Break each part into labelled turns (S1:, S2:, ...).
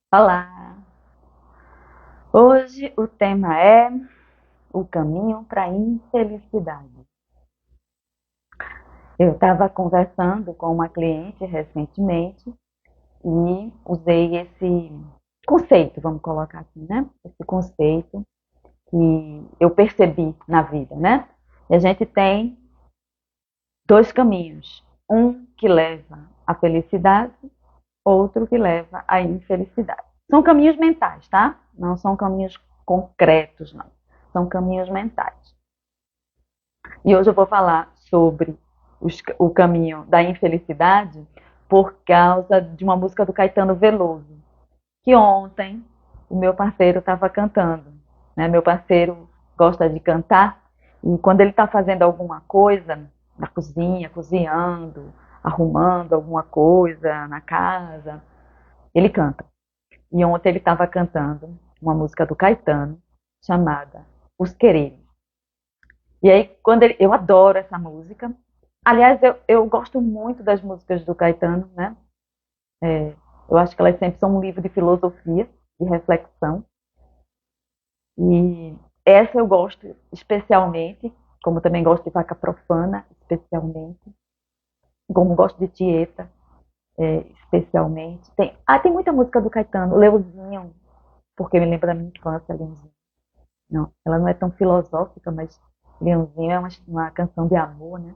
S1: Olá! Hoje o tema é o caminho para a infelicidade. Eu estava conversando com uma cliente recentemente e usei esse conceito, vamos colocar assim, né? Esse conceito que eu percebi na vida, né? E a gente tem dois caminhos, um que leva à felicidade, outro que leva à infelicidade. São caminhos mentais, tá? Não são caminhos concretos, não. São caminhos mentais. E hoje eu vou falar sobre o caminho da infelicidade por causa de uma música do Caetano Veloso, que ontem o meu parceiro estava cantando. Né? Meu parceiro gosta de cantar e quando ele está fazendo alguma coisa na cozinha, cozinhando, arrumando alguma coisa na casa, ele canta. E ontem ele estava cantando uma música do Caetano chamada Os Quereres. E aí, eu adoro essa música. Aliás, eu gosto muito das músicas do Caetano, né? Eu acho que elas sempre são um livro de filosofia, de reflexão. E essa eu gosto especialmente, como também gosto de Vaca Profana, especialmente. Como gosto de Tieta, especialmente. Tem muita música do Caetano. Leuzinho, porque me lembra da minha infância, Leãozinho. Não, ela não é tão filosófica, mas Leãozinho é uma canção de amor, né?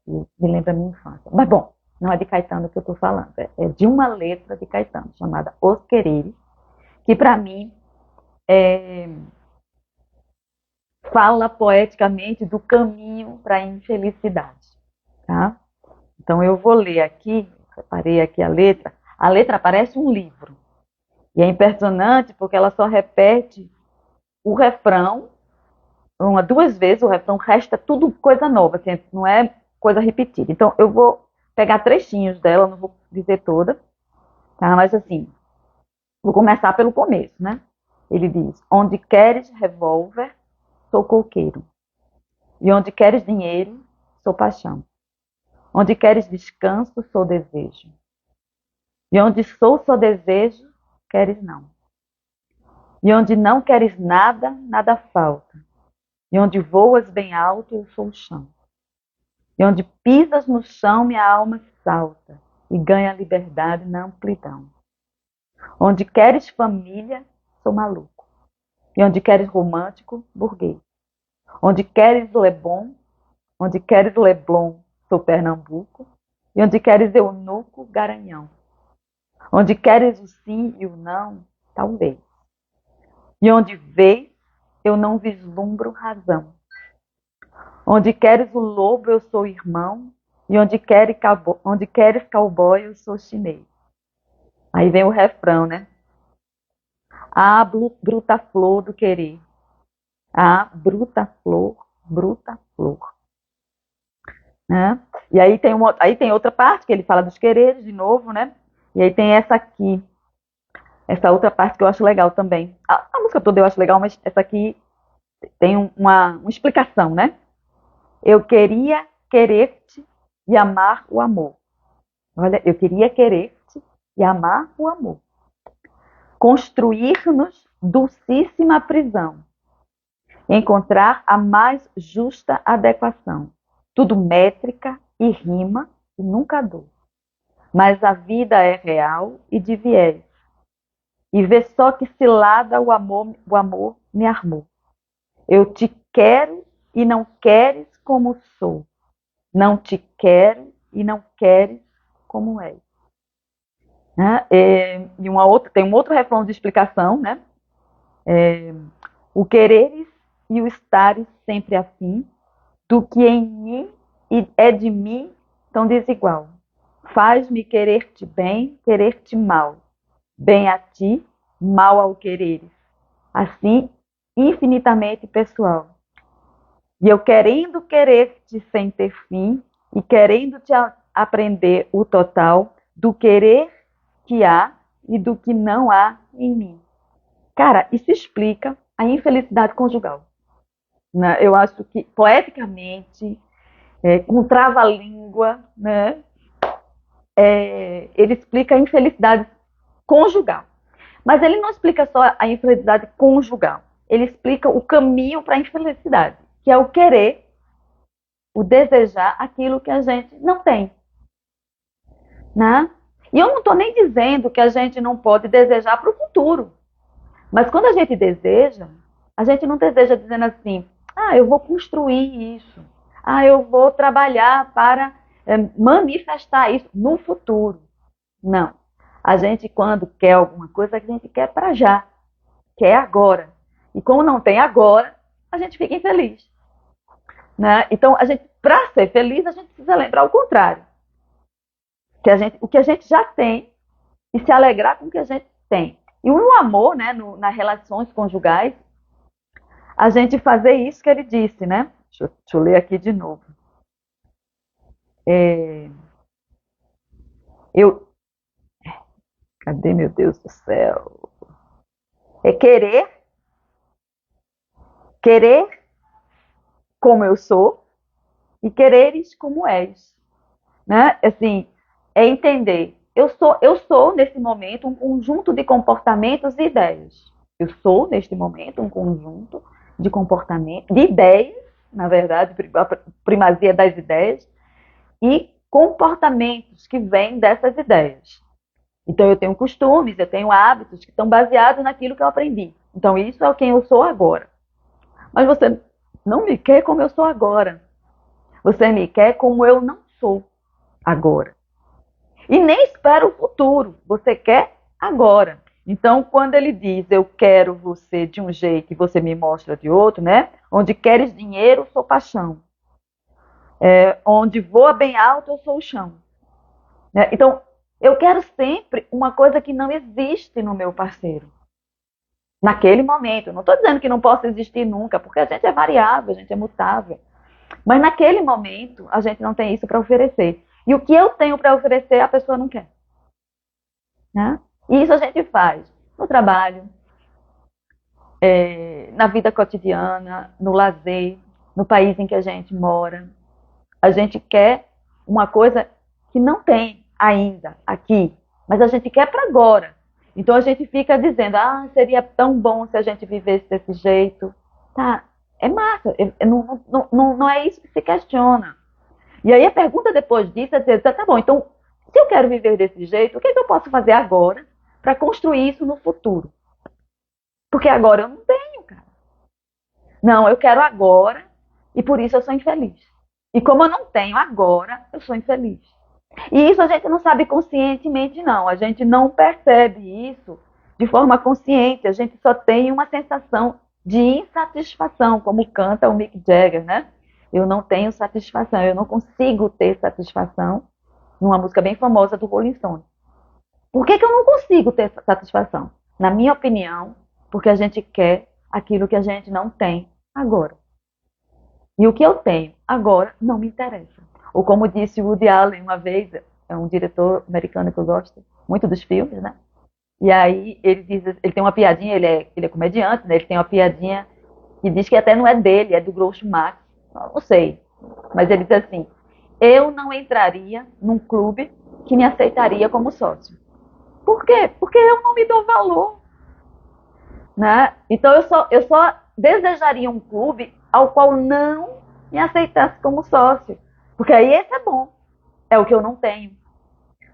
S1: E me lembra a minha infância. Mas, bom, não é de Caetano que eu estou falando, é de uma letra de Caetano, chamada Os Quereres, que para mim fala poeticamente do caminho para a infelicidade. Tá? Então eu vou ler aqui, separei aqui a letra. A letra parece um livro. E é impressionante porque ela só repete o refrão duas vezes, o refrão resta tudo coisa nova, assim, não é coisa repetida. Então eu vou pegar trechinhos dela, não vou dizer toda, tá? Mas assim, vou começar pelo começo, né? Ele diz: onde queres revólver, sou coqueiro. E onde queres dinheiro, sou paixão. Onde queres descanso, sou desejo. E onde sou só desejo, queres não. E onde não queres nada, nada falta. E onde voas bem alto, eu sou o chão. E onde pisas no chão, minha alma salta e ganha liberdade na amplidão. Onde queres família, sou maluco. E onde queres romântico, burguês. Onde queres Leblon, onde queres Leblon, sou Pernambuco. E onde queres eunuco, Garanhão. Onde queres o sim e o não, talvez. E onde vês, eu não vislumbro razão. Onde queres o lobo, eu sou irmão. E onde queres cowboy, eu sou chinês. Aí vem o refrão, né? Ah, bruta flor do querer. Ah, bruta flor. Né? E aí tem outra parte que ele fala dos quereres de novo, né? E aí tem essa aqui, essa outra parte que eu acho legal também. A música toda eu acho legal, mas essa aqui tem uma explicação, né? Eu queria querer-te e amar o amor. Olha, eu queria querer-te e amar o amor. Construir-nos dulcíssima prisão. Encontrar a mais justa adequação. Tudo métrica e rima e nunca dor. Mas a vida é real e de viés. E vê só que cilada o amor me armou. Eu te quero e não queres como sou. Não te quero e não queres como és. Né? Tem um outro refrão de explicação, né? O quereres e o estares sempre afim, do que em mim e é de mim tão desigual. Faz-me querer-te bem, querer-te mal. Bem a ti, mal ao quereres. Assim, infinitamente pessoal. E eu querendo querer-te sem ter fim, e querendo te aprender o total do querer que há e do que não há em mim. Cara, isso explica a infelicidade conjugal. Né? Eu acho que, poeticamente, com trava-língua, né? Ele explica a infelicidade conjugal. Mas ele não explica só a infelicidade conjugal. Ele explica o caminho para a infelicidade, que é o querer, o desejar aquilo que a gente não tem. Né? E eu não estou nem dizendo que a gente não pode desejar para o futuro. Mas quando a gente deseja, a gente não deseja dizendo assim, eu vou construir isso. Eu vou trabalhar para manifestar isso no futuro. Não. A gente, quando quer alguma coisa, a gente quer para já. Quer agora. E como não tem agora, a gente fica infeliz. Né? Então, para ser feliz, a gente precisa lembrar o contrário. O que a gente já tem e se alegrar com o que a gente tem. E no amor, né, nas relações conjugais, a gente fazer isso que ele disse, né? Deixa eu ler aqui de novo. Cadê, meu Deus do céu? É querer como eu sou e quereres como és. Né? Assim, é entender, eu sou nesse momento um conjunto de comportamentos e ideias. Eu sou neste momento um conjunto de comportamentos, de ideias, na verdade, a primazia das ideias, e comportamentos que vêm dessas ideias. Então eu tenho costumes, eu tenho hábitos que estão baseados naquilo que eu aprendi. Então isso é quem eu sou agora. Mas você não me quer como eu sou agora. Você me quer como eu não sou agora. E nem espera o futuro, você quer agora. Então, quando ele diz, eu quero você de um jeito e você me mostra de outro, né? Onde queres dinheiro, sou paixão. Onde voa bem alto, eu sou o chão. Né? Então, eu quero sempre uma coisa que não existe no meu parceiro. Naquele momento. Não estou dizendo que não possa existir nunca, porque a gente é variável, a gente é mutável. Mas naquele momento, a gente não tem isso para oferecer. E o que eu tenho para oferecer, a pessoa não quer. Né? E isso a gente faz no trabalho, na vida cotidiana, no lazer, no país em que a gente mora. A gente quer uma coisa que não tem ainda aqui, mas a gente quer para agora. Então a gente fica dizendo, seria tão bom se a gente vivesse desse jeito. Tá, é massa, não é isso que se questiona. E aí a pergunta depois disso é dizer, tá bom, então, se eu quero viver desse jeito, o que é que eu posso fazer agora para construir isso no futuro? Porque agora eu não tenho, cara. Não, eu quero agora e por isso eu sou infeliz. E como eu não tenho agora, eu sou infeliz. E isso a gente não sabe conscientemente, não. A gente não percebe isso de forma consciente. A gente só tem uma sensação de insatisfação, como canta o Mick Jagger, né? Eu não tenho satisfação, eu não consigo ter satisfação, numa música bem famosa do Rolling Stone. Por que eu não consigo ter satisfação? Na minha opinião, porque a gente quer aquilo que a gente não tem agora. E o que eu tenho agora não me interessa. Ou como disse Woody Allen uma vez, é um diretor americano que eu gosto muito dos filmes, né? E aí ele tem uma piadinha, ele é comediante, né? Ele tem uma piadinha que diz que até não é dele, é do Groucho Marx. Não sei, mas ele diz assim, eu não entraria num clube que me aceitaria como sócio. Por quê? Porque eu não me dou valor. Né? Então eu só desejaria um clube ao qual não me aceitasse como sócio. Porque aí esse é bom. É o que eu não tenho.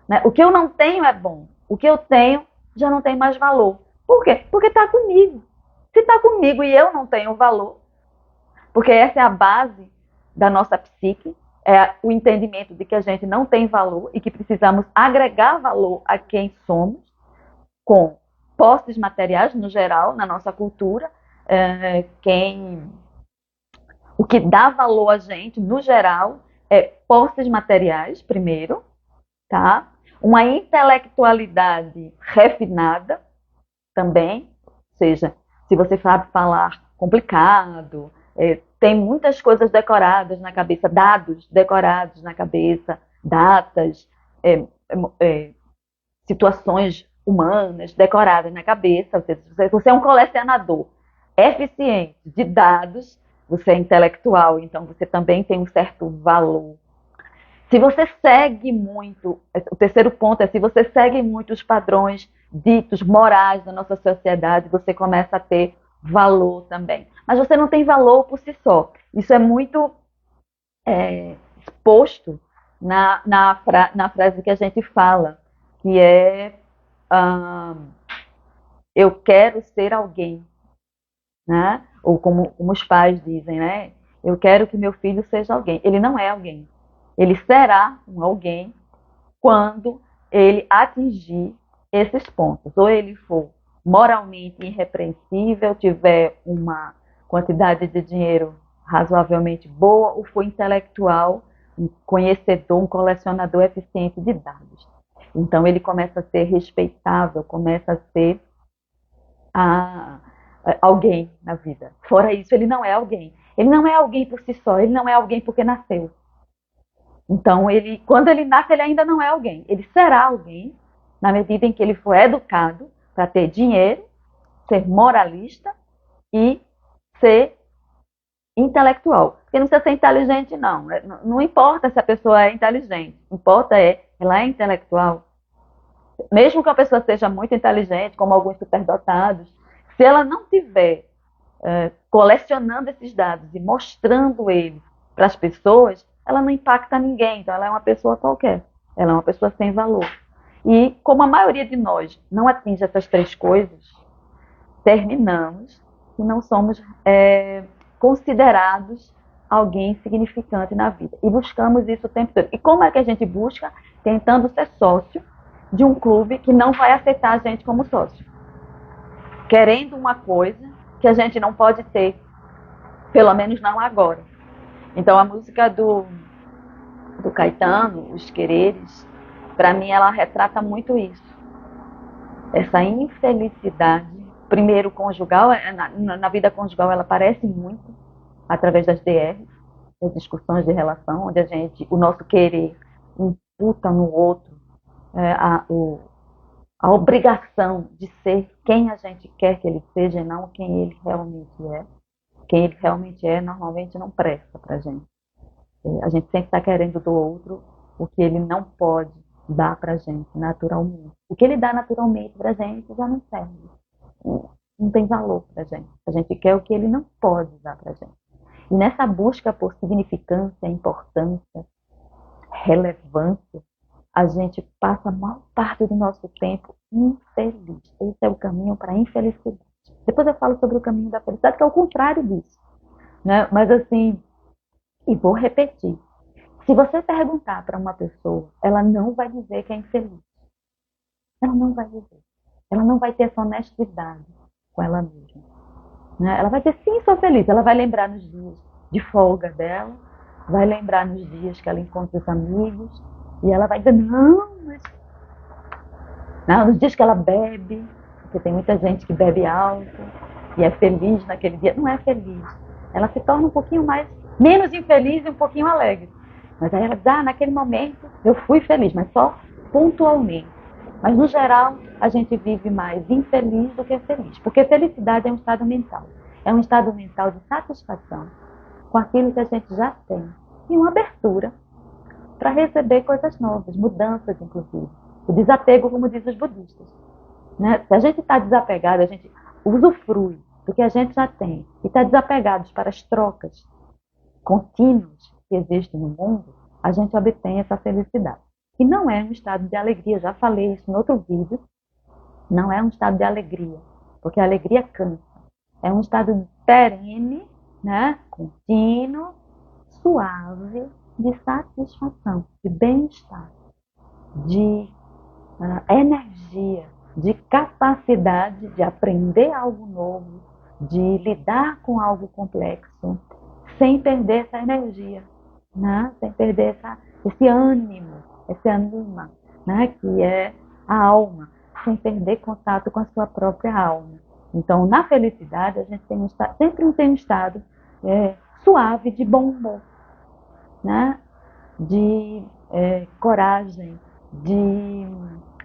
S1: Né? O que eu não tenho é bom. O que eu tenho já não tem mais valor. Por quê? Porque está comigo. Se está comigo e eu não tenho valor, porque essa é a base da nossa psique, é o entendimento de que a gente não tem valor e que precisamos agregar valor a quem somos, com posses materiais, no geral, na nossa cultura. O que dá valor a gente, no geral, é posses materiais, primeiro, tá? Uma intelectualidade refinada, também, ou seja, se você sabe falar complicado, tem muitas coisas decoradas na cabeça, dados decorados na cabeça, datas, situações humanas decoradas na cabeça. Ou seja, você é um colecionador eficiente de dados, você é intelectual, então você também tem um certo valor. Se você segue muito, o terceiro ponto é se você segue muito os padrões ditos morais da nossa sociedade, você começa a ter valor também. Mas você não tem valor por si só. Isso é muito exposto na frase que a gente fala, que é eu quero ser alguém, né? Ou como os pais dizem, né? Eu quero que meu filho seja alguém. Ele não é alguém. Ele será um alguém quando ele atingir esses pontos. Ou ele for moralmente irrepreensível, tiver uma quantidade de dinheiro razoavelmente boa, ou for intelectual, um conhecedor, um colecionador eficiente de dados. Então ele começa a ser respeitável, começa a ser alguém na vida. Fora isso, ele não é alguém. Ele não é alguém por si só, ele não é alguém porque nasceu. Então, quando ele nasce, ele ainda não é alguém. Ele será alguém na medida em que ele for educado para ter dinheiro, ser moralista e ser intelectual. Porque não precisa ser inteligente, não. Não importa se a pessoa é inteligente. Importa ela é intelectual. Mesmo que a pessoa seja muito inteligente, como alguns superdotados, se ela não tiver colecionando esses dados e mostrando eles para as pessoas, ela não impacta ninguém. Então, ela é uma pessoa qualquer. Ela é uma pessoa sem valor. E como a maioria de nós não atinge essas três coisas, terminamos e não somos considerados alguém significante na vida. E buscamos isso o tempo todo. E como é que a gente busca? Tentando ser sócio de um clube que não vai aceitar a gente como sócio. Querendo uma coisa que a gente não pode ter, pelo menos não agora. Então a música do Caetano, Os Quereres, para mim ela retrata muito isso. Essa infelicidade, primeiro conjugal, na vida conjugal ela aparece muito através das DRs, das discussões de relação, onde o nosso querer imputa no outro a obrigação de ser quem a gente quer que ele seja e não quem ele realmente é. Quem ele realmente é, normalmente não presta pra gente. A gente sempre está querendo do outro o que ele não pode dar pra gente naturalmente. O que ele dá naturalmente pra gente já não serve. Não tem valor pra gente. A gente quer o que ele não pode dar pra gente. E nessa busca por significância, importância, relevância, a gente passa a maior parte do nosso tempo infeliz. Esse é o caminho para a infelicidade. Depois eu falo sobre o caminho da felicidade, que é o contrário disso. Né? Mas assim, e vou repetir. Se você perguntar para uma pessoa, ela não vai dizer que é infeliz. Ela não vai dizer. Ela não vai ter essa honestidade com ela mesma. Né? Ela vai dizer, sim, sou feliz. Ela vai lembrar nos dias de folga dela, vai lembrar nos dias que ela encontra os amigos, e ela vai dizer, não, mas... Não, nos dias que ela bebe, porque tem muita gente que bebe álcool e é feliz naquele dia. Não é feliz. Ela se torna um pouquinho menos infeliz e um pouquinho alegre. Mas aí ela diz, naquele momento eu fui feliz, mas só pontualmente. Mas no geral, a gente vive mais infeliz do que feliz. Porque felicidade é um estado mental. É um estado mental de satisfação com aquilo que a gente já tem. E uma abertura para receber coisas novas, mudanças, inclusive. O desapego, como dizem os budistas. Né? Se a gente está desapegado, a gente usufrui do que a gente já tem e está desapegado para as trocas contínuas que existem no mundo, a gente obtém essa felicidade. E não é um estado de alegria, já falei isso em outro vídeo, não é um estado de alegria, porque a alegria cansa. É um estado perene, né? Contínuo, suave, de satisfação, de bem-estar, de energia, de capacidade de aprender algo novo, de lidar com algo complexo, sem perder essa energia, né? Sem perder esse ânimo, esse anima, né? Que é a alma, sem perder contato com a sua própria alma. Então, na felicidade, a gente sempre tem um estado suave, de bom humor, né? De coragem, de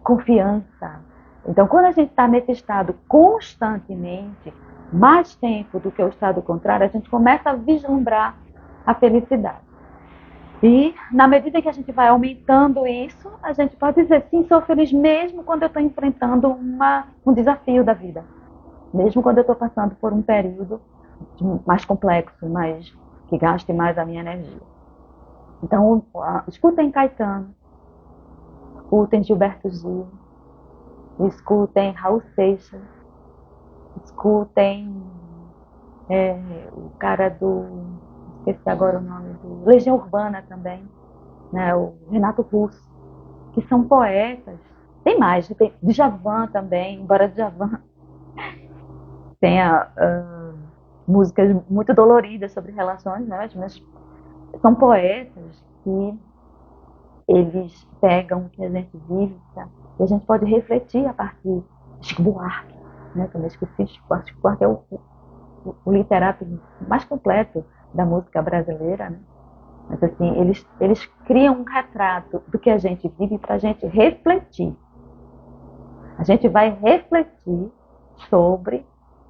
S1: confiança. Então, quando a gente está nesse estado constantemente, mais tempo do que o estado contrário, a gente começa a vislumbrar a felicidade. E na medida que a gente vai aumentando isso, a gente pode dizer, sim, sou feliz mesmo quando eu estou enfrentando um desafio da vida. Mesmo quando eu estou passando por um período mais complexo, mais, que gaste mais a minha energia. Então, escutem Caetano, escutem Gilberto Gil, escutem Raul Seixas, escutem o cara do... esqueci agora o nome do... Legião Urbana também, né, o Renato Russo, que são poetas. Tem mais, tem Djavan também, embora Djavan tenha músicas muito doloridas sobre relações, né, mas são poetas que eles pegam o que a gente vive, tá? E a gente pode refletir a partir de Chico Buarque, né? Também esqueci, Chico Buarque é o literato mais completo da música brasileira, né? Mas assim, eles criam um retrato do que a gente vive para a gente refletir. A gente vai refletir sobre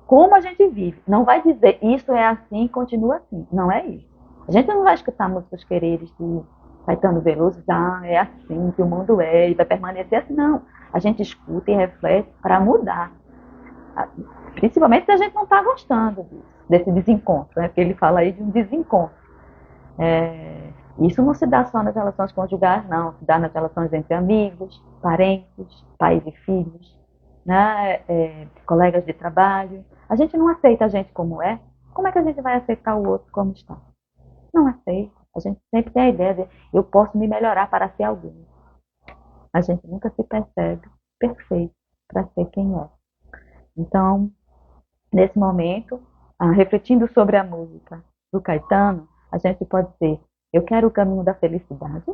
S1: como a gente vive. Não vai dizer isso é assim e continua assim. Não é isso. A gente não vai escutar músicas queridas de Caetano Veloso, é assim que o mundo é e vai permanecer assim. Não. A gente escuta e reflete para mudar. Principalmente se a gente não está gostando desse desencontro, né? Porque ele fala aí de um desencontro. Isso não se dá só nas relações conjugais, não. Se dá nas relações entre amigos, parentes, pais e filhos, né? Colegas de trabalho. A gente não aceita a gente como é. Como é que a gente vai aceitar o outro como está? Não aceita. A gente sempre tem a ideia de eu posso me melhorar para ser alguém. A gente nunca se percebe perfeito para ser quem é. Então, nesse momento, refletindo sobre a música do Caetano, a gente pode dizer, eu quero o caminho da felicidade,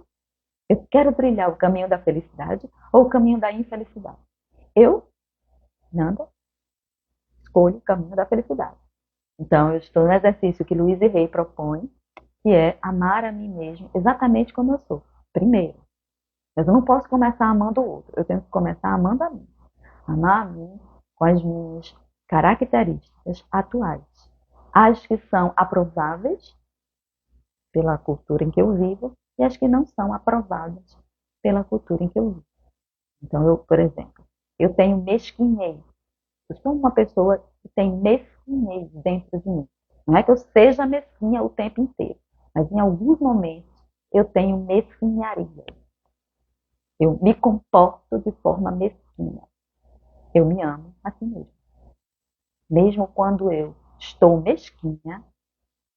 S1: eu quero trilhar o caminho da felicidade ou o caminho da infelicidade. Eu, Nanda, escolho o caminho da felicidade. Então, eu estou no exercício que Luiz Rey propõe, que é amar a mim mesmo exatamente como eu sou. Primeiro. Mas eu não posso começar amando o outro, eu tenho que começar amando a mim. Amar a mim com as minhas características atuais. As que são aprováveis pela cultura em que eu vivo e as que não são aprovadas pela cultura em que eu vivo. Então, eu, por exemplo, eu tenho mesquinhez. Eu sou uma pessoa que tem mesquinhez dentro de mim. Não é que eu seja mesquinha o tempo inteiro, mas em alguns momentos eu tenho mesquinharia. Eu me comporto de forma mesquinha. Eu me amo assim mesmo. Mesmo quando eu estou mesquinha,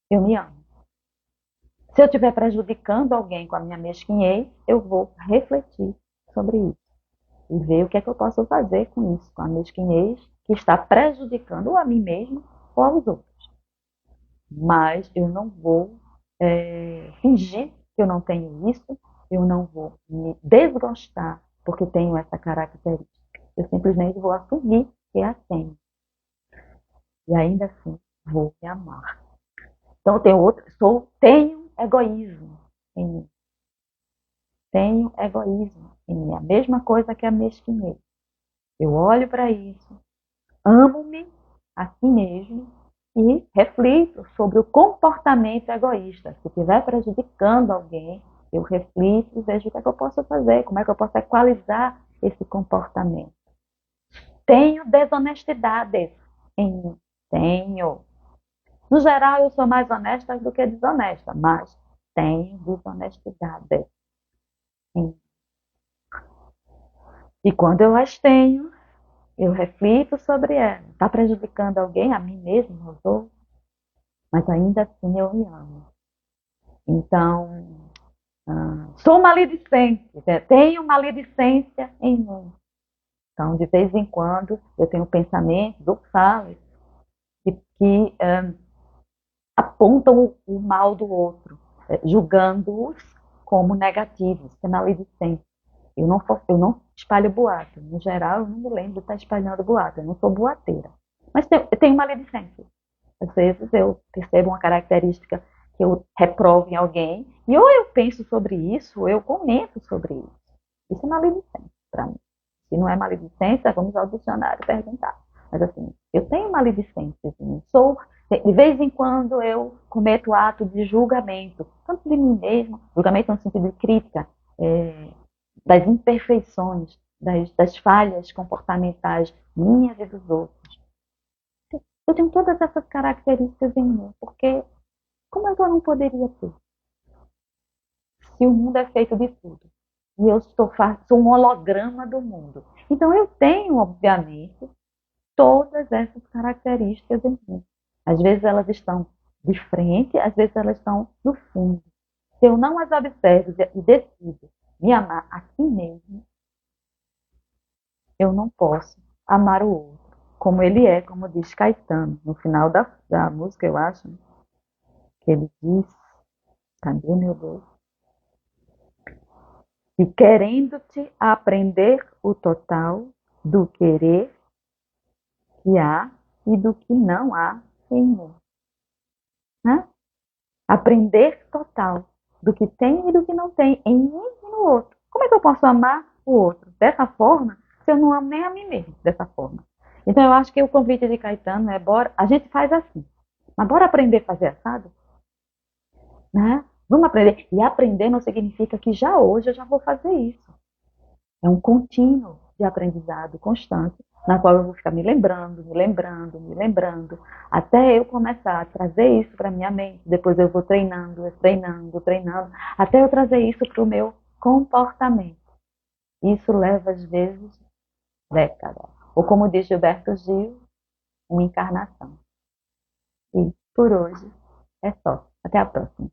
S1: eu me amo. Se eu estiver prejudicando alguém com a minha mesquinhez, eu vou refletir sobre isso e ver o que é que eu posso fazer com isso, com a mesquinhez que está prejudicando ou a mim mesmo ou aos outros. Mas eu não vou fingir que eu não tenho isso, eu não vou me desgostar porque tenho essa característica. Eu simplesmente vou assumir que a tenho. E ainda assim vou me amar. Então eu tenho egoísmo em mim. Tenho egoísmo em mim. A mesma coisa que a mesquinhez. Eu olho para isso, amo-me a si mesmo e reflito sobre o comportamento egoísta. Se estiver prejudicando alguém, eu reflito e vejo o que é que eu posso fazer, como é que eu posso equalizar esse comportamento. Tenho desonestidades em mim. Tenho. No geral, eu sou mais honesta do que desonesta, mas tenho desonestidade. Sim. E quando eu as tenho, eu reflito sobre elas. Está prejudicando alguém, a mim mesmo, aos outros? Mas ainda assim eu me amo. Então, sou maledicente, tenho maledicência em mim. Então, de vez em quando, eu tenho pensamentos ou falas que apontam o mal do outro, julgando-os como negativos, que é maledicente. Eu não espalho boato. No geral, eu não me lembro de estar espalhando boato. Eu não sou boateira. Mas eu tenho maledicência. Às vezes eu percebo uma característica que eu reprovo em alguém e ou eu penso sobre isso, ou eu comento sobre isso. Isso é maledicência para mim. Se não é maledicência, vamos ao dicionário perguntar. Mas assim, eu tenho maledicência. Sou De vez em quando eu cometo ato de julgamento, tanto de mim mesmo, julgamento no sentido de crítica, das imperfeições, das falhas comportamentais minhas e dos outros. Eu tenho todas essas características em mim, porque como é que eu não poderia ter? Se o mundo é feito de tudo. E eu sou um holograma do mundo. Então eu tenho, obviamente, todas essas características em mim. Às vezes elas estão de frente, às vezes elas estão no fundo. Se eu não as observo e decido me amar aqui mesmo, eu não posso amar o outro como ele é, como diz Caetano, no final da música, eu acho, né? Que ele diz, cadê meu Deus? E querendo-te aprender o total do querer que há e do que não há em mim. Né? Aprender total do que tem e do que não tem em mim e no outro. Como é que eu posso amar o outro dessa forma se eu não amo nem a mim mesmo dessa forma? Então eu acho que o convite de Caetano é bora, a gente faz assim, mas bora aprender a fazer assado? Né? Vamos aprender. E aprender não significa que já hoje eu já vou fazer isso. É um contínuo de aprendizado constante, na qual eu vou ficar me lembrando, me lembrando, me lembrando, até eu começar a trazer isso para minha mente. Depois eu vou treinando, treinando, treinando, até eu trazer isso para o meu comportamento. Isso leva, às vezes, décadas. Ou como diz Gilberto Gil, uma encarnação. E por hoje é só. Até a próxima.